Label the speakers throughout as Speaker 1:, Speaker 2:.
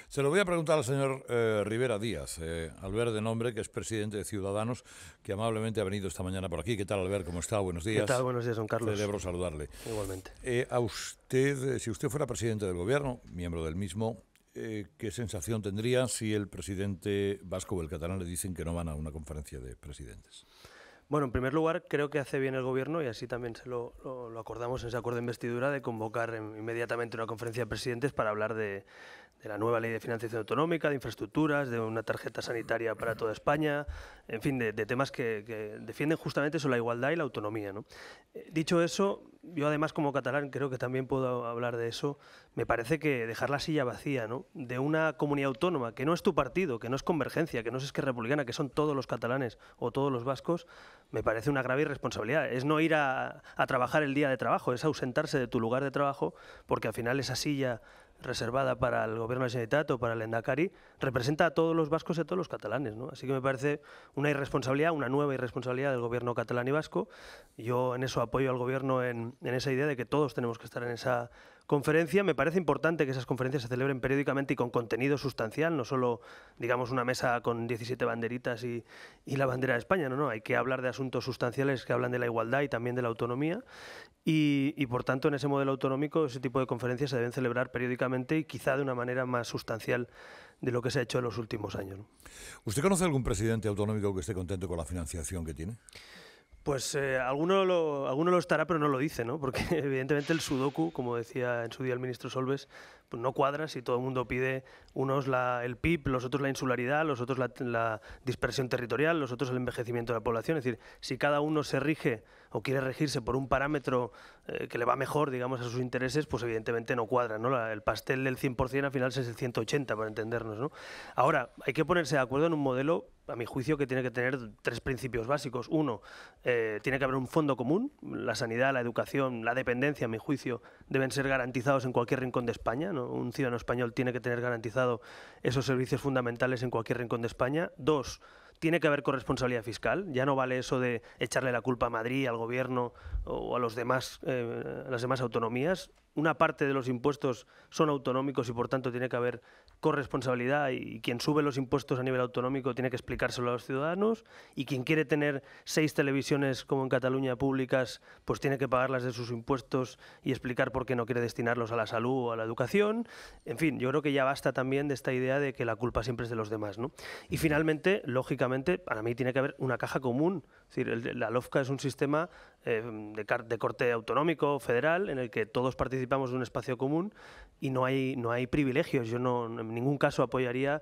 Speaker 1: Se lo voy a preguntar al señor Rivera Díaz, Albert de nombre, que es presidente de Ciudadanos, que amablemente ha venido esta mañana por aquí. ¿Qué tal, Albert? ¿Cómo está? Buenos días.
Speaker 2: ¿Qué tal? Buenos días, don Carlos.
Speaker 1: Celebro saludarle.
Speaker 2: Igualmente.
Speaker 1: A usted, si usted fuera presidente del gobierno, miembro del mismo, ¿qué sensación tendría si el presidente vasco o el catalán le dicen que no van a una conferencia de presidentes?
Speaker 2: Bueno, en primer lugar, creo que hace bien el Gobierno, y así también se lo acordamos en ese acuerdo de investidura, de convocar inmediatamente una conferencia de presidentes para hablar de la nueva ley de financiación autonómica, de infraestructuras, de una tarjeta sanitaria para toda España, en fin, de temas que defienden justamente eso, la igualdad y la autonomía, ¿no? Dicho eso, yo además como catalán creo que también puedo hablar de eso. Me parece que dejar la silla vacía, ¿no?, de una comunidad autónoma que no es tu partido, que no es Convergencia, que no es Esquerra Republicana, que son todos los catalanes o todos los vascos, me parece una grave irresponsabilidad. Es no ir a trabajar el día de trabajo, es ausentarse de tu lugar de trabajo, porque al final esa silla reservada para el Gobierno de la Generalitat o para el Endacari representa a todos los vascos y a todos los catalanes, ¿no? Así que me parece una irresponsabilidad, una nueva irresponsabilidad del Gobierno catalán y vasco. Yo en eso apoyo al Gobierno en esa idea de que todos tenemos que estar en esa conferencia. Me parece importante que esas conferencias se celebren periódicamente y con contenido sustancial, no solo, digamos, una mesa con 17 banderitas y la bandera de España, no, hay que hablar de asuntos sustanciales que hablan de la igualdad y también de la autonomía y por tanto, en ese modelo autonómico, ese tipo de conferencias se deben celebrar periódicamente y quizá de una manera más sustancial de lo que se ha hecho en los últimos años, ¿no?
Speaker 1: ¿Usted conoce algún presidente autonómico que esté contento con la financiación que tiene?
Speaker 2: Pues alguno lo estará, pero no lo dice, ¿no? Porque evidentemente el sudoku, como decía en su día el ministro Solbes, pues no cuadra si todo el mundo pide, unos el PIB, los otros la insularidad, los otros la dispersión territorial, los otros el envejecimiento de la población. Es decir, si cada uno se rige o quiere regirse por un parámetro que le va mejor, digamos, a sus intereses, pues evidentemente no cuadra, ¿no? El pastel del 100% al final es el 180, para entendernos, ¿no? Ahora, hay que ponerse de acuerdo en un modelo, a mi juicio, que tiene que tener tres principios básicos. Uno, tiene que haber un fondo común. La sanidad, la educación, la dependencia, a mi juicio, deben ser garantizados en cualquier rincón de España, ¿no? Un ciudadano español tiene que tener garantizado esos servicios fundamentales en cualquier rincón de España. Dos, tiene que haber corresponsabilidad fiscal. Ya no vale eso de echarle la culpa a Madrid, al Gobierno o a las demás autonomías. Una parte de los impuestos son autonómicos y por tanto tiene que haber corresponsabilidad y quien sube los impuestos a nivel autonómico tiene que explicárselo a los ciudadanos y quien quiere tener 6 televisiones como en Cataluña públicas pues tiene que pagarlas de sus impuestos y explicar por qué no quiere destinarlos a la salud o a la educación. En fin, yo creo que ya basta también de esta idea de que la culpa siempre es de los demás, ¿no? Y finalmente, lógicamente, para mí tiene que haber una caja común. Es decir, la LOFCA es un sistema de corte autonómico, federal, en el que todos participamos de un espacio común y no hay privilegios. Yo en ningún caso apoyaría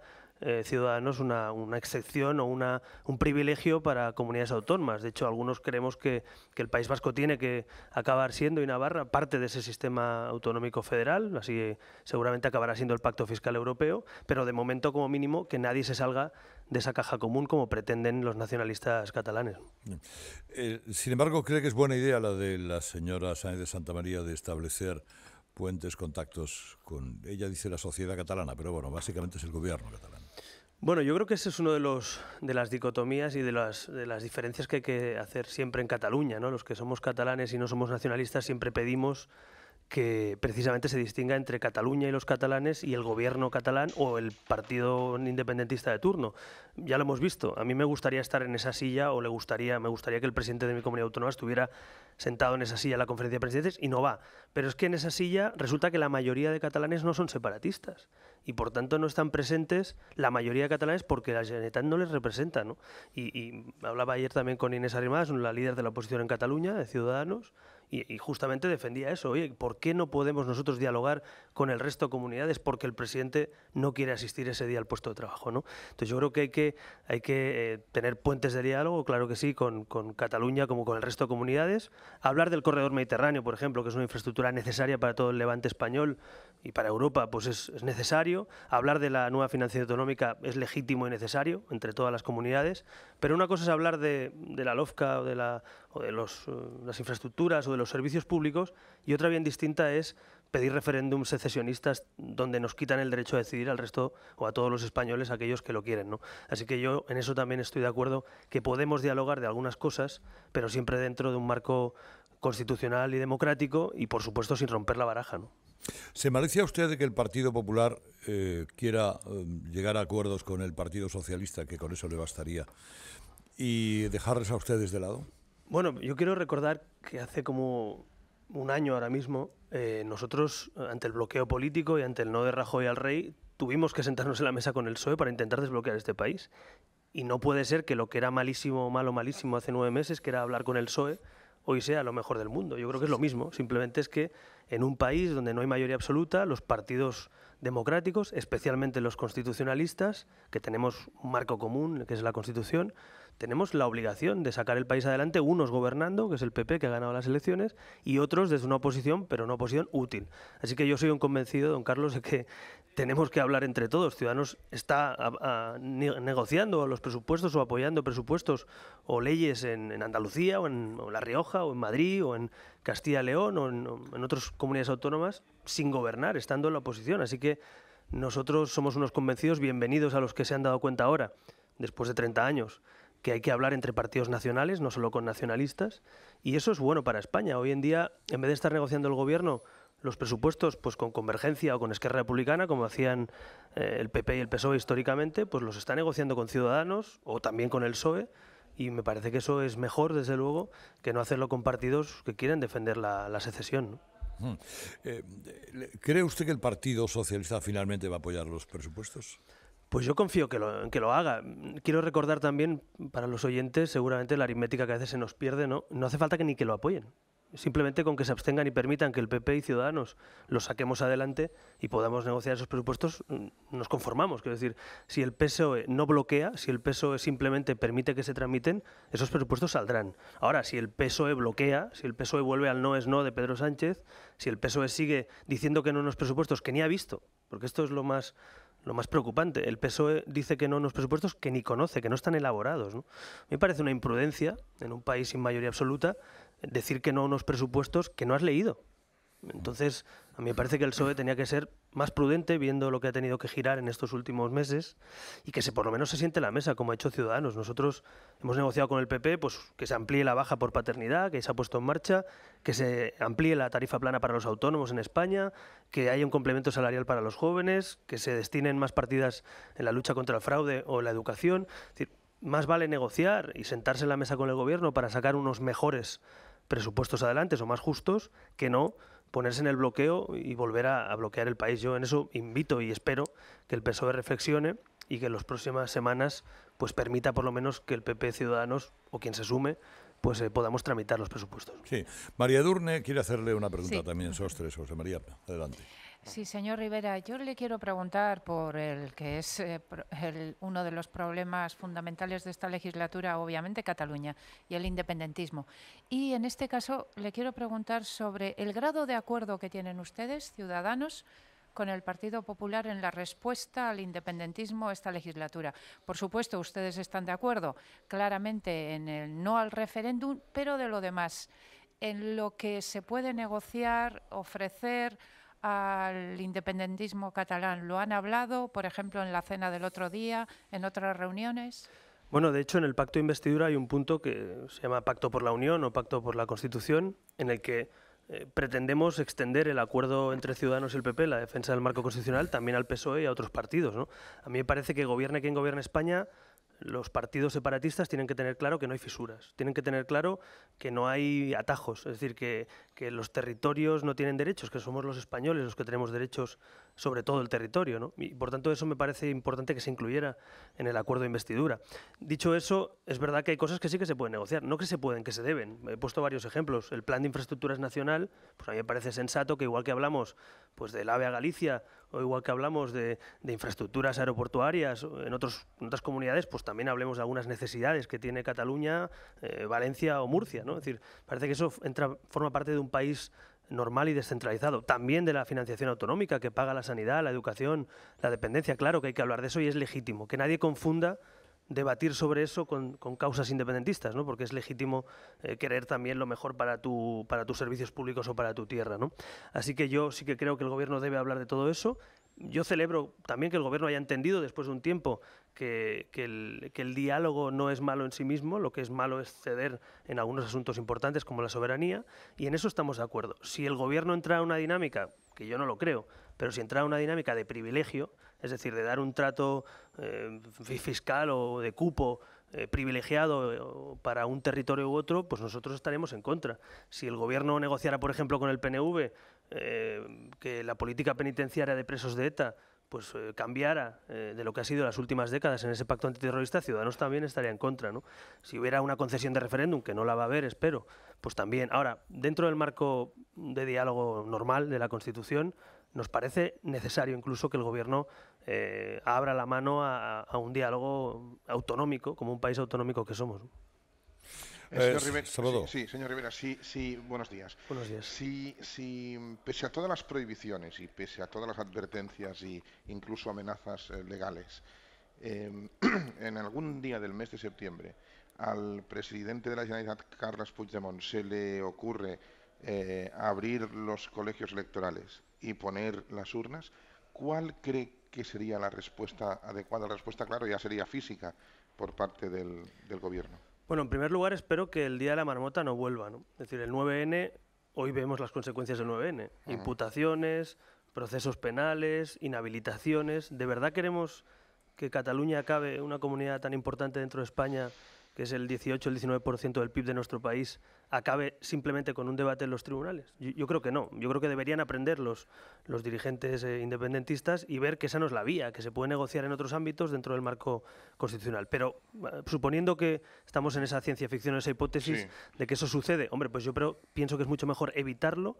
Speaker 2: Ciudadanos una excepción o un privilegio para comunidades autónomas. De hecho, algunos creemos que el País Vasco tiene que acabar siendo, y Navarra, parte de ese sistema autonómico federal, así seguramente acabará siendo el Pacto Fiscal Europeo, pero de momento, como mínimo, que nadie se salga de esa caja común como pretenden los nacionalistas catalanes.
Speaker 1: Sin embargo, ¿cree que es buena idea la de la señora Sáenz de Santamaría de establecer puentes, contactos con, ella dice, la sociedad catalana, pero bueno, básicamente es el gobierno catalán?
Speaker 2: Bueno, yo creo que ese es uno de las dicotomías y de las diferencias que hay que hacer siempre en Cataluña, ¿no? Los que somos catalanes y no somos nacionalistas siempre pedimos que precisamente se distinga entre Cataluña y los catalanes y el gobierno catalán o el partido independentista de turno. Ya lo hemos visto. A mí me gustaría estar en esa silla o me gustaría que el presidente de mi comunidad autónoma estuviera sentado en esa silla en la conferencia de presidentes y no va. Pero es que en esa silla resulta que la mayoría de catalanes no son separatistas y por tanto no están presentes la mayoría de catalanes porque la Generalitat no les representa, ¿no? Y hablaba ayer también con Inés Arrimadas, la líder de la oposición en Cataluña, de Ciudadanos, y justamente defendía eso. Oye, ¿por qué no podemos nosotros dialogar con el resto de comunidades? Porque el presidente no quiere asistir ese día al puesto de trabajo, ¿no? Entonces yo creo que hay que tener puentes de diálogo, claro que sí, con Cataluña como con el resto de comunidades. Hablar del corredor mediterráneo, por ejemplo, que es una infraestructura necesaria para todo el levante español y para Europa, pues es necesario. Hablar de la nueva financiación autonómica es legítimo y necesario entre todas las comunidades. Pero una cosa es hablar de la LOFCA o de las infraestructuras o de los servicios públicos y otra bien distinta es pedir referéndums secesionistas donde nos quitan el derecho a decidir al resto o a todos los españoles, aquellos que lo quieren, ¿no? Así que yo en eso también estoy de acuerdo, que podemos dialogar de algunas cosas, pero siempre dentro de un marco constitucional y democrático y, por supuesto, sin romper la baraja, ¿no?
Speaker 1: ¿Se malicia usted de que el Partido Popular quiera llegar a acuerdos con el Partido Socialista, que con eso le bastaría, y dejarles a ustedes de lado?
Speaker 2: Bueno, yo quiero recordar que hace como un año ahora mismo, nosotros, ante el bloqueo político y ante el no de Rajoy al rey, tuvimos que sentarnos en la mesa con el PSOE para intentar desbloquear este país. Y no puede ser que lo que era malísimo, malísimo hace 9 meses, que era hablar con el PSOE, hoy sea lo mejor del mundo. Yo creo que es lo mismo. Simplemente es que en un país donde no hay mayoría absoluta, los partidos democráticos, especialmente los constitucionalistas, que tenemos un marco común, que es la Constitución, tenemos la obligación de sacar el país adelante, unos gobernando, que es el PP, que ha ganado las elecciones, y otros desde una oposición, pero una oposición útil. Así que yo soy un convencido, don Carlos, de que tenemos que hablar entre todos. Ciudadanos está negociando los presupuestos o apoyando presupuestos o leyes en Andalucía o en La Rioja o en Madrid o en Castilla y León o en otras comunidades autónomas sin gobernar, estando en la oposición. Así que nosotros somos unos convencidos, bienvenidos a los que se han dado cuenta ahora, después de 30 años, que hay que hablar entre partidos nacionales, no solo con nacionalistas, y eso es bueno para España. Hoy en día, en vez de estar negociando el gobierno los presupuestos pues con Convergencia o con Esquerra Republicana, como hacían el PP y el PSOE históricamente, pues los está negociando con Ciudadanos o también con el PSOE, y me parece que eso es mejor, desde luego, que no hacerlo con partidos que quieren defender la secesión, ¿no?
Speaker 1: ¿Cree usted que el Partido Socialista finalmente va a apoyar los presupuestos?
Speaker 2: Pues yo confío en que lo haga. Quiero recordar también, para los oyentes, seguramente la aritmética que a veces se nos pierde, ¿no? No hace falta que ni que lo apoyen. Simplemente con que se abstengan y permitan que el PP y Ciudadanos los saquemos adelante y podamos negociar esos presupuestos, nos conformamos. Quiero decir, si el PSOE no bloquea, si el PSOE simplemente permite que se tramiten, esos presupuestos saldrán. Ahora, si el PSOE bloquea, si el PSOE vuelve al no es no de Pedro Sánchez, si el PSOE sigue diciendo que no en los presupuestos que ni ha visto, porque esto es lo más preocupante. El PSOE dice que no en unos presupuestos que ni conoce, que no están elaborados, ¿no? Me parece una imprudencia en un país sin mayoría absoluta decir que no a unos presupuestos que no has leído. Entonces, a mí me parece que el PSOE tenía que ser más prudente, viendo lo que ha tenido que girar en estos últimos meses, y que por lo menos se siente en la mesa, como ha hecho Ciudadanos. Nosotros hemos negociado con el PP pues, que se amplíe la baja por paternidad, que se ha puesto en marcha, que se amplíe la tarifa plana para los autónomos en España, que haya un complemento salarial para los jóvenes, que se destinen más partidas en la lucha contra el fraude o en la educación. Es decir, más vale negociar y sentarse en la mesa con el gobierno para sacar unos mejores presupuestos adelante o más justos, que no ponerse en el bloqueo y volver a bloquear el país. Yo en eso invito y espero que el PSOE reflexione y que en las próximas semanas pues permita por lo menos que el PP, Ciudadanos o quien se sume pues podamos tramitar los presupuestos.
Speaker 1: Sí. María Edurne quiere hacerle una pregunta también, Sostres. José María, adelante.
Speaker 3: Sí, señor Rivera, yo le quiero preguntar por el que es uno de los problemas fundamentales de esta legislatura, obviamente Cataluña, y el independentismo. Y en este caso le quiero preguntar sobre el grado de acuerdo que tienen ustedes, ciudadanos, con el Partido Popular en la respuesta al independentismo esta legislatura. Por supuesto, ustedes están de acuerdo claramente en el no al referéndum, pero de lo demás, en lo que se puede negociar, ofrecer al independentismo catalán. ¿Lo han hablado, por ejemplo, en la cena del otro día, en otras reuniones?
Speaker 2: Bueno, de hecho, en el pacto de investidura hay un punto que se llama Pacto por la Unión o Pacto por la Constitución, en el que pretendemos extender el acuerdo entre Ciudadanos y el PP, la defensa del marco constitucional, también al PSOE y a otros partidos, ¿no? A mí me parece que gobierne quien gobierne España, los partidos separatistas tienen que tener claro que no hay fisuras, tienen que tener claro que no hay atajos, es decir, que los territorios no tienen derechos, que somos los españoles los que tenemos derechos sobre todo el territorio, ¿no? Y por tanto eso me parece importante que se incluyera en el acuerdo de investidura. Dicho eso, es verdad que hay cosas que sí que se pueden negociar, no que se pueden, que se deben. He puesto varios ejemplos. El plan de infraestructuras nacional, pues a mí me parece sensato que igual que hablamos pues del AVE a Galicia o igual que hablamos de infraestructuras aeroportuarias en otras comunidades, pues también hablemos de algunas necesidades que tiene Cataluña, Valencia o Murcia, ¿no? Es decir, parece que eso forma parte de un país normal y descentralizado. También de la financiación autonómica que paga la sanidad, la educación, la dependencia. Claro que hay que hablar de eso y es legítimo. Que nadie confunda debatir sobre eso con causas independentistas, ¿no? Porque es legítimo querer también lo mejor para tus servicios públicos o para tu tierra, ¿no? Así que yo sí que creo que el gobierno debe hablar de todo eso. Yo celebro también que el gobierno haya entendido después de un tiempo que el diálogo no es malo en sí mismo, lo que es malo es ceder en algunos asuntos importantes como la soberanía, y en eso estamos de acuerdo. Si el gobierno entra a una dinámica que yo no lo creo, pero si entra una dinámica de privilegio, es decir, de dar un trato fiscal o de cupo privilegiado para un territorio u otro, pues nosotros estaremos en contra. Si el gobierno negociara, por ejemplo, con el PNV que la política penitenciaria de presos de ETA pues cambiara de lo que ha sido las últimas décadas en ese pacto antiterrorista, Ciudadanos también estaría en contra, ¿no? Si hubiera una concesión de referéndum, que no la va a haber, espero, pues también. Ahora, dentro del marco de diálogo normal de la Constitución, nos parece necesario incluso que el Gobierno abra la mano a un diálogo autonómico, como un país autonómico que somos, ¿no?
Speaker 4: Señor Rivera,
Speaker 1: Salvador.
Speaker 4: sí, señor Rivera, sí, buenos días.
Speaker 2: Buenos días.
Speaker 4: Si pese a todas las prohibiciones y pese a todas las advertencias e incluso amenazas legales, en algún día del mes de septiembre al presidente de la Generalitat, Carles Puigdemont, se le ocurre abrir los colegios electorales y poner las urnas, ¿cuál cree que sería la respuesta adecuada? La respuesta, claro, ya sería física por parte del gobierno.
Speaker 2: Bueno, en primer lugar espero que el día de la marmota no vuelva, ¿no? Es decir, el 9N, hoy vemos las consecuencias del 9N. Imputaciones, procesos penales, inhabilitaciones. ¿De verdad queremos que Cataluña acabe, una comunidad tan importante dentro de España, que es el 18, el 19% del PIB de nuestro país, acabe simplemente con un debate en los tribunales? Yo creo que no. Yo creo que deberían aprender los dirigentes independentistas y ver que esa no es la vía, que se puede negociar en otros ámbitos dentro del marco constitucional. Pero suponiendo que estamos en esa ciencia ficción, en esa hipótesis de que eso sucede, hombre, pues yo pienso que es mucho mejor evitarlo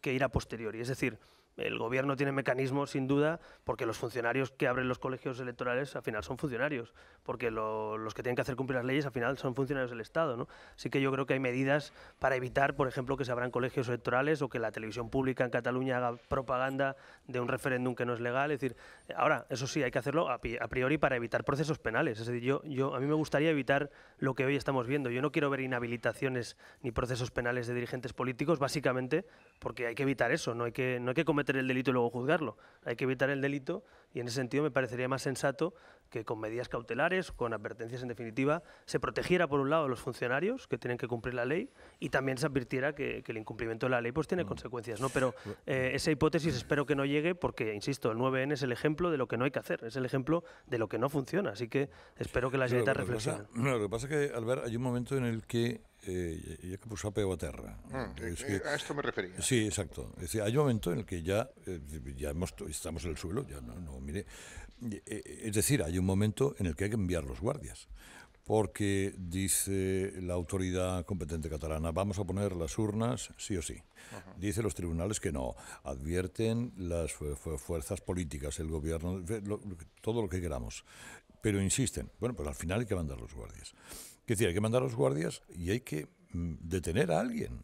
Speaker 2: que ir a posteriori. Es decir, el gobierno tiene mecanismos, sin duda, porque los funcionarios que abren los colegios electorales al final son funcionarios, porque los que tienen que hacer cumplir las leyes al final son funcionarios del Estado, ¿no? Así que yo creo que hay medidas para evitar, por ejemplo, que se abran colegios electorales o que la televisión pública en Cataluña haga propaganda de un referéndum que no es legal. Es decir, ahora, eso sí, hay que hacerlo a priori para evitar procesos penales. Es decir, a mí me gustaría evitar lo que hoy estamos viendo. Yo no quiero ver inhabilitaciones ni procesos penales de dirigentes políticos, básicamente porque hay que evitar eso. No hay que cometer el delito y luego juzgarlo. Hay que evitar el delito y en ese sentido me parecería más sensato que con medidas cautelares, con advertencias en definitiva, se protegiera por un lado a los funcionarios que tienen que cumplir la ley y también se advirtiera que el incumplimiento de la ley pues tiene consecuencias, ¿no? Pero esa hipótesis espero que no llegue porque, insisto, el 9N es el ejemplo de lo que no hay que hacer, es el ejemplo de lo que no funciona, así que espero que la Generalitat reflexione.
Speaker 1: Lo que pasa es que, Albert, hay un momento en el que ya que puso a pego a terra.
Speaker 4: A esto me refería.
Speaker 1: Sí, exacto. Es decir, hay un momento en el que ya estamos en el suelo, ya no mire. Es decir, hay un momento en el que hay que enviar los guardias. Porque dice la autoridad competente catalana, vamos a poner las urnas sí o sí. Dice los tribunales que no. Advierten las fuerzas políticas, el gobierno, todo lo que queramos. Pero insisten. Bueno, pues al final hay que mandar los guardias. Es decir, hay que mandar a los guardias y hay que detener a alguien.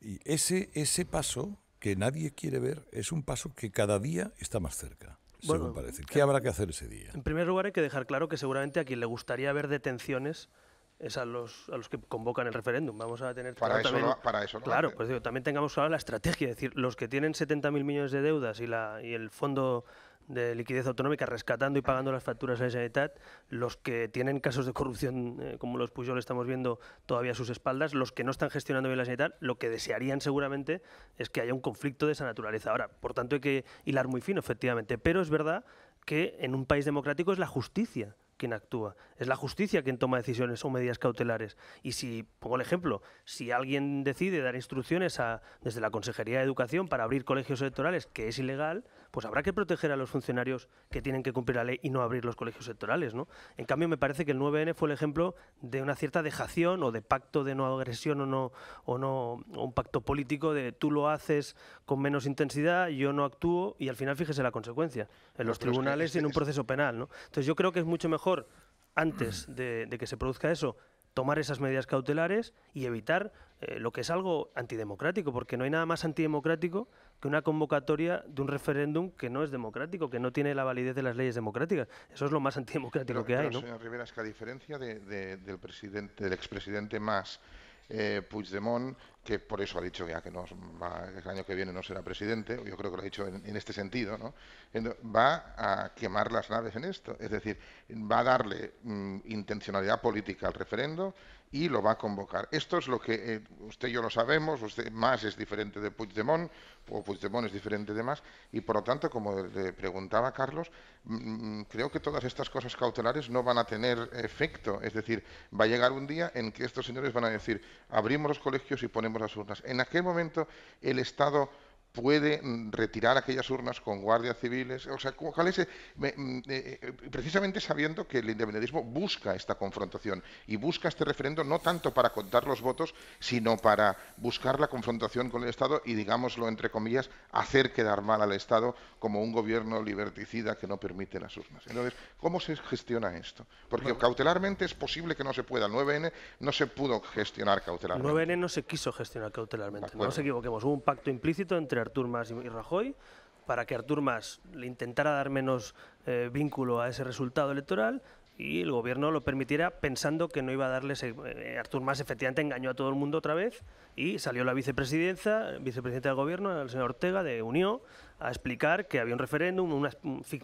Speaker 1: Y ese paso que nadie quiere ver es un paso que cada día está más cerca, según parece. ¿Qué habrá que hacer ese día?
Speaker 2: En primer lugar, hay que dejar claro que seguramente a quien le gustaría ver detenciones es a los que convocan el referéndum. Vamos a tener
Speaker 4: para eso
Speaker 2: claro, pues digo, también tengamos claro la estrategia. Es decir, los que tienen 70.000 millones de deudas y el fondo de liquidez autonómica rescatando y pagando las facturas a la Generalitat, los que tienen casos de corrupción como los Pujol estamos viendo todavía a sus espaldas, los que no están gestionando bien la Generalitat, lo que desearían seguramente es que haya un conflicto de esa naturaleza. Ahora, por tanto, hay que hilar muy fino, efectivamente, pero es verdad que en un país democrático es la justicia quien actúa. Es la justicia quien toma decisiones o medidas cautelares. Y si, pongo el ejemplo, si alguien decide dar instrucciones desde la Consejería de Educación para abrir colegios electorales, que es ilegal, pues habrá que proteger a los funcionarios que tienen que cumplir la ley y no abrir los colegios electorales, ¿no? En cambio, me parece que el 9N fue el ejemplo de una cierta dejación o de pacto de no agresión o un pacto político de tú lo haces con menos intensidad, yo no actúo y al final fíjese la consecuencia en los tribunales y en un proceso penal, ¿no? Entonces yo creo que es mucho mejor antes de que se produzca eso, tomar esas medidas cautelares y evitar lo que es algo antidemocrático, porque no hay nada más antidemocrático que una convocatoria de un referéndum que no es democrático, que no tiene la validez de las leyes democráticas. Eso es lo más antidemocrático que hay, ¿no?
Speaker 4: Señor Rivera, es que a diferencia del expresidente Mas, Puigdemont que por eso ha dicho ya que el año que viene no será presidente, yo creo que lo ha dicho en este sentido, ¿no? Va a quemar las naves en esto, es decir, va a darle intencionalidad política al referendo y lo va a convocar. Esto es lo que usted y yo lo sabemos, Mas es diferente de Puigdemont, o Puigdemont es diferente de Mas, y por lo tanto, como le preguntaba Carlos, creo que todas estas cosas cautelares no van a tener efecto, es decir, va a llegar un día en que estos señores van a decir, abrimos los colegios y ponemos las urnas. En aquel momento el Estado puede retirar aquellas urnas con guardias civiles, o sea, ¿cuál es precisamente sabiendo que el independentismo busca esta confrontación y busca este referendo no tanto para contar los votos, sino para buscar la confrontación con el Estado y, digámoslo entre comillas, hacer quedar mal al Estado como un gobierno liberticida que no permite las urnas. Entonces, ¿cómo se gestiona esto? Porque cautelarmente es posible que no se pueda. El 9N no se pudo gestionar cautelarmente.
Speaker 2: El 9N no se quiso gestionar cautelarmente, no nos equivoquemos. Hubo un pacto implícito entre Artur Mas y Rajoy para que Artur Mas le intentara dar menos vínculo a ese resultado electoral y el gobierno lo permitiera pensando que no iba a darles... Artur Mas efectivamente engañó a todo el mundo otra vez y salió la vicepresidenta del gobierno, el señor Ortega, de Unió, a explicar que había un referéndum,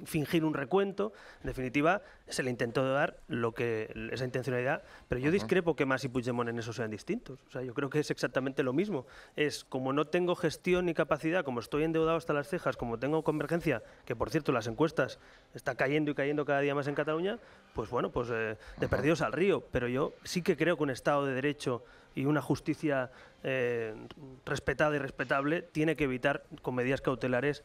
Speaker 2: fingir un recuento. En definitiva, se le intentó dar esa intencionalidad, pero yo discrepo que Mas y Puigdemont en eso sean distintos. O sea, yo creo que es exactamente lo mismo. Es como no tengo gestión ni capacidad, como estoy endeudado hasta las cejas, como tengo convergencia, que por cierto las encuestas está cayendo y cayendo cada día más en Cataluña, pues bueno, pues de perdidos al río. Pero yo sí que creo que un Estado de Derecho y una justicia respetada y respetable tiene que evitar con medidas cautelares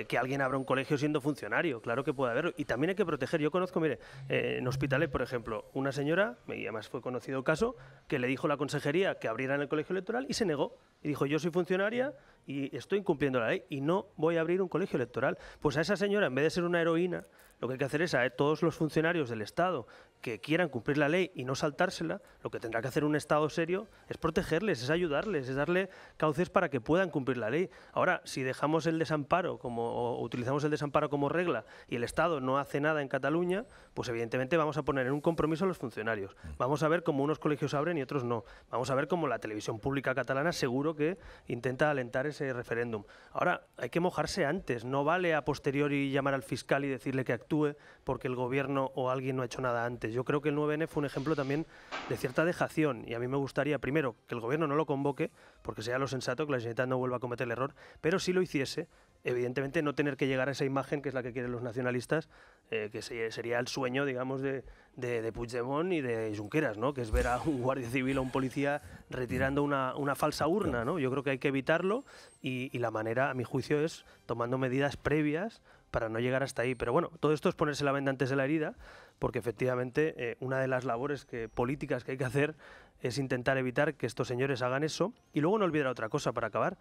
Speaker 2: que alguien abra un colegio siendo funcionario. Claro que puede haberlo. Y también hay que proteger. Yo conozco, mire, en Hospitalet, por ejemplo, una señora, y además fue conocido caso, que le dijo a la consejería que abrieran el colegio electoral y se negó. Y dijo, yo soy funcionaria y estoy incumpliendo la ley y no voy a abrir un colegio electoral. Pues a esa señora, en vez de ser una heroína, lo que hay que hacer es a todos los funcionarios del Estado que quieran cumplir la ley y no saltársela, lo que tendrá que hacer un Estado serio es protegerles, es ayudarles, es darle cauces para que puedan cumplir la ley. Ahora, si dejamos el desamparo o utilizamos el desamparo como regla y el Estado no hace nada en Cataluña, pues evidentemente vamos a poner en un compromiso a los funcionarios. Vamos a ver cómo unos colegios abren y otros no. Vamos a ver cómo la televisión pública catalana seguro que intenta alentar ese referéndum. Ahora, hay que mojarse antes. No vale a posteriori llamar al fiscal y decirle que actúe porque el gobierno o alguien no ha hecho nada antes. Yo creo que el 9N fue un ejemplo también de cierta dejación y a mí me gustaría, primero, que el gobierno no lo convoque, porque sea lo sensato, que la Generalitat no vuelva a cometer el error, pero si lo hiciese, evidentemente no tener que llegar a esa imagen que es la que quieren los nacionalistas, que sería el sueño, digamos, de Puigdemont y de Junqueras, ¿no? Que es ver a un guardia civil o un policía retirando una falsa urna, ¿no? Yo creo que hay que evitarlo y la manera, a mi juicio, es tomando medidas previas para no llegar hasta ahí. Pero bueno, todo esto es ponerse la venda antes de la herida, porque efectivamente una de las labores políticas que hay que hacer es intentar evitar que estos señores hagan eso. Y luego no olvidar otra cosa para acabar.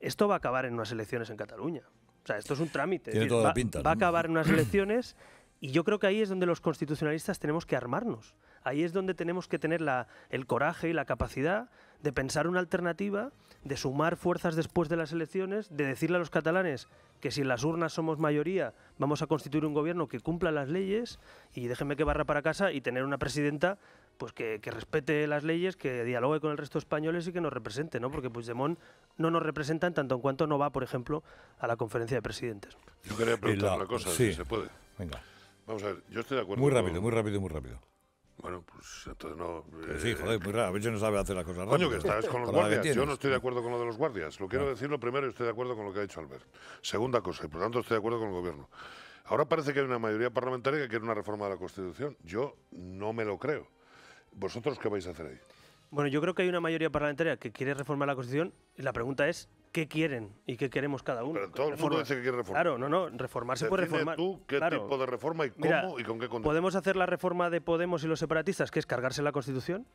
Speaker 2: Esto va a acabar en unas elecciones en Cataluña. O sea, esto es un trámite.
Speaker 1: Tiene toda la pinta,
Speaker 2: va a acabar en unas elecciones y yo creo que ahí es donde los constitucionalistas tenemos que armarnos. Ahí es donde tenemos que tener el coraje y la capacidad de pensar una alternativa, de sumar fuerzas después de las elecciones, de decirle a los catalanes que si en las urnas somos mayoría vamos a constituir un gobierno que cumpla las leyes y déjenme que barra para casa y tener una presidenta pues que respete las leyes, que dialogue con el resto de españoles y que nos represente, ¿no? Porque Puigdemont no nos representa en tanto en cuanto no va, por ejemplo, a la conferencia de presidentes.
Speaker 5: Yo quería preguntar una cosa,
Speaker 1: sí.
Speaker 5: si se puede.
Speaker 1: Venga.
Speaker 5: Vamos a ver, yo estoy de acuerdo.
Speaker 1: Muy rápido, muy rápido, muy rápido.
Speaker 5: Bueno, pues entonces no...
Speaker 1: Sí, joder, muy raro. A veces no sabe hacer las cosas rápido.
Speaker 5: Coño, que estás con los guardias. Yo no estoy de acuerdo con lo de los guardias. Lo quiero decir lo primero y estoy de acuerdo con lo que ha dicho Albert. Segunda cosa, y por tanto estoy de acuerdo con el gobierno. Ahora parece que hay una mayoría parlamentaria que quiere una reforma de la Constitución. Yo no me lo creo. ¿Vosotros qué vais a hacer ahí?
Speaker 2: Bueno, yo creo que hay una mayoría parlamentaria que quiere reformar la Constitución y la pregunta es ¿qué quieren y qué queremos cada uno?
Speaker 5: Pero todo el mundo dice que quiere reformar.
Speaker 2: Claro, no, reformar se puede reformar.
Speaker 5: Tú qué tipo de reforma y cómo. Mira, y con qué condiciones.
Speaker 2: Podemos hacer la reforma de Podemos y los separatistas, que es cargarse la Constitución,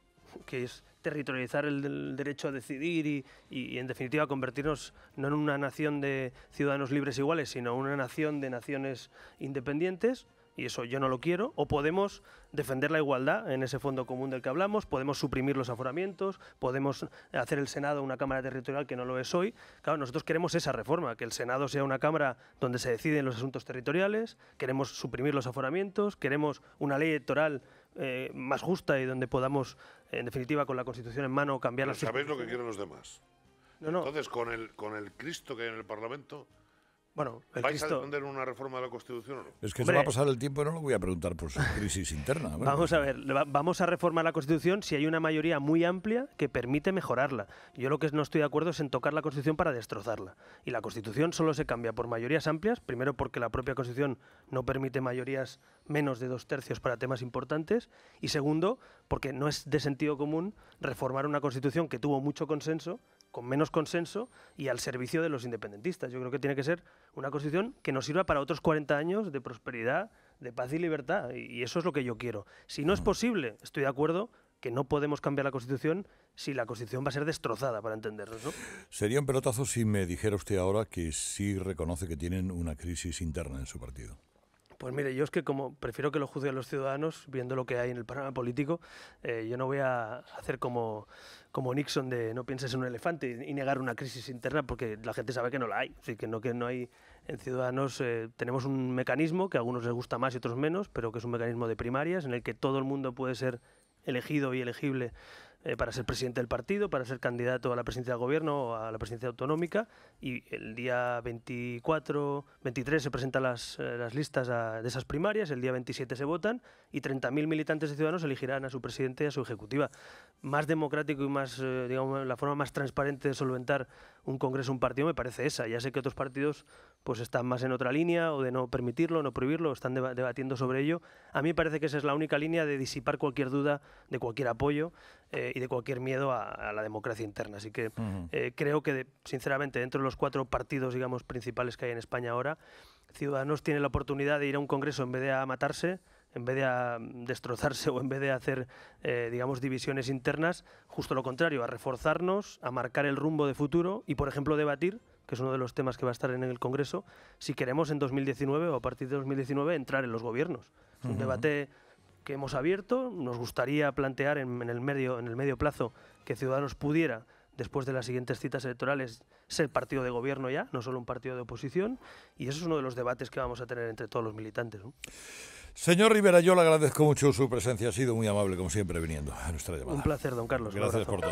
Speaker 2: que es territorializar el derecho a decidir y en definitiva convertirnos no en una nación de ciudadanos libres iguales, sino en una nación de naciones independientes. y eso yo no lo quiero, o podemos defender la igualdad en ese fondo común del que hablamos, podemos suprimir los aforamientos, podemos hacer el Senado una Cámara territorial que no lo es hoy. Claro, nosotros queremos esa reforma, que el Senado sea una Cámara donde se deciden los asuntos territoriales, queremos suprimir los aforamientos, queremos una ley electoral más justa y donde podamos, en definitiva, con la Constitución en mano, cambiar las...
Speaker 5: ¿Sabéis lo que quieren los demás?
Speaker 2: No.
Speaker 5: Entonces, con el Cristo que hay en el Parlamento...
Speaker 2: Bueno,
Speaker 5: ¿vais a defender una reforma de la Constitución o no?
Speaker 1: Es que se va a pasar el tiempo y no lo voy a preguntar por su crisis interna. Bueno,
Speaker 2: vamos a ver, vamos a reformar la Constitución si hay una mayoría muy amplia que permite mejorarla. Yo lo que no estoy de acuerdo es en tocar la Constitución para destrozarla. Y la Constitución solo se cambia por mayorías amplias, primero porque la propia Constitución no permite mayorías menos de 2/3 para temas importantes, y segundo, porque no es de sentido común reformar una Constitución que tuvo mucho consenso, con menos consenso y al servicio de los independentistas. Yo creo que tiene que ser una Constitución que nos sirva para otros 40 años de prosperidad, de paz y libertad, y eso es lo que yo quiero. Si no es posible, estoy de acuerdo que no podemos cambiar la Constitución si la Constitución va a ser destrozada, para entendernos, ¿no?
Speaker 1: Sería un pelotazo si me dijera usted ahora que sí reconoce que tienen una crisis interna en su partido.
Speaker 2: Pues mire, yo es que como prefiero que lo juzguen los ciudadanos, viendo lo que hay en el panorama político, yo no voy a hacer como Nixon de no pienses en un elefante y negar una crisis interna, porque la gente sabe que no la hay. Así que no hay en Ciudadanos. Tenemos un mecanismo que a algunos les gusta más y otros menos, pero que es un mecanismo de primarias en el que todo el mundo puede ser elegido y elegible para ser presidente del partido, para ser candidato a la presidencia del gobierno o a la presidencia autonómica, y el día 23 se presentan las listas de esas primarias, el día 27 se votan y 30.000 militantes de Ciudadanos elegirán a su presidente y a su ejecutiva. Más democrático y más, digamos, la forma más transparente de solventar un congreso, un partido, me parece esa. Ya sé que otros partidos pues están más en otra línea, o de no permitirlo, no prohibirlo, están debatiendo sobre ello. A mí me parece que esa es la única línea de disipar cualquier duda, de cualquier apoyo y de cualquier miedo a la democracia interna. Así que creo que, sinceramente, dentro de los 4 partidos, digamos, principales que hay en España ahora, Ciudadanos tiene la oportunidad de ir a un congreso en vez de a matarse, en vez de a destrozarse o en vez de hacer, digamos, divisiones internas, justo lo contrario, a reforzarnos, a marcar el rumbo de futuro y, por ejemplo, debatir, que es uno de los temas que va a estar en el Congreso, si queremos en 2019 o a partir de 2019 entrar en los gobiernos. Es un debate que hemos abierto. Nos gustaría plantear en el medio plazo que Ciudadanos pudiera, después de las siguientes citas electorales, ser partido de gobierno ya, no solo un partido de oposición, y eso es uno de los debates que vamos a tener entre todos los militantes, ¿no?
Speaker 1: Señor Rivera, yo le agradezco mucho su presencia, ha sido muy amable como siempre viniendo a nuestra llamada.
Speaker 2: Un placer, don Carlos.
Speaker 1: Gracias por todo.